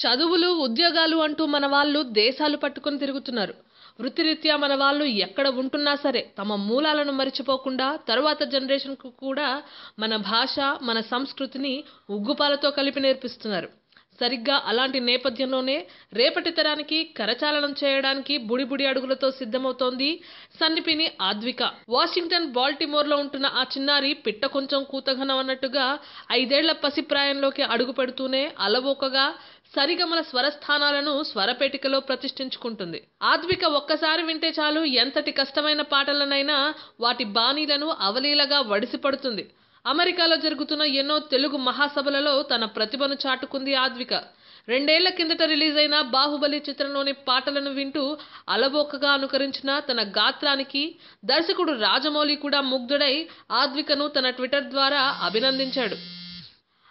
చదువులు, ఉద్యోగాలు అంటూ మన వాళ్ళు దేశాలు పట్టుకొని తిరుగుతున్నారు. వృత్తిరీత్యా మన వాళ్ళు ఎక్కడ ఉంటున్నా సరే తమ మూలాలను మరిచిపోకుండా తరువాత జనరేషన్కు కూడా మన భాష, మన సంస్కృతిని ఉగ్గుపాలతో కలిపి నేర్పిస్తున్నారు. సరిగ్గా అలాంటి నేపథ్యంలోనే రేపటి తరానికి కరచాలనం చేయడానికి బుడిబుడి అడుగులతో సిద్ధమవుతోంది సన్నిపిని ఆద్విక. వాషింగ్టన్, బాల్టిమోర్లో ఉంటున్న ఆ చిన్నారి పిట్ట కొంచెం కూతఘనం అన్నట్టుగా 5 ఏళ్ల పసిప్రాయంలోకి అడుగు పెడుతూనే అలవోకగా సరిగమల స్వరస్థానాలను స్వరపేటికలో ప్రతిష్ఠించుకుంటుంది. ఆద్విక ఒక్కసారి వింటే చాలు ఎంతటి కష్టమైన పాటలనైనా వాటి బాణీలను అవలీలగా వడిసిపడుతుంది. అమెరికాలో జరుగుతున్న ఎన్నో తెలుగు మహాసభలలో తన ప్రతిభను చాటుకుంది ఆద్విక. 2 ఏళ్ల కిందట రిలీజ్ అయిన బాహుబలి చిత్రంలోని పాటలను వింటూ అలవోకగా అనుకరించిన తన గాత్రానికి దర్శకుడు రాజమౌళి కూడా ముగ్ధుడై ఆద్వికను తన ట్విట్టర్ ద్వారా అభినందించాడు.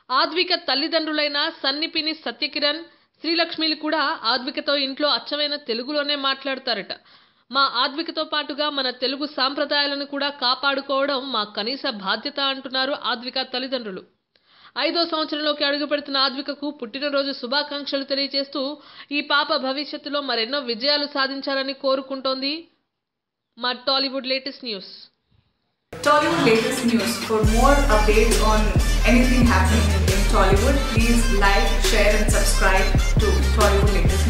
ఆద్విక తల్లిదండ్రులైన సన్నిపిని సత్యకిరణ్, శ్రీలక్ష్మిలు కూడా ఆద్వికతో ఇంట్లో అచ్చమైన తెలుగులోనే మాట్లాడతారట. మా ఆద్వికతో పాటుగా మన తెలుగు సాంప్రదాయాలను కూడా కాపాడుకోవడం మా కనీస బాధ్యత అంటున్నారు ఆద్విక తల్లిదండ్రులు. 5వ సంవత్సరంలోకి అడుగుపెడుతున్న ఆద్వికకు పుట్టినరోజు శుభాకాంక్షలు తెలియజేస్తూ ఈ పాప భవిష్యత్తులో మరెన్నో విజయాలు సాధించాలని కోరుకుంటోంది మా Tollywood latest news. Tollywood latest news. For more updates on anything happening in Tollywood, please like, share and subscribe to Tollywood latest.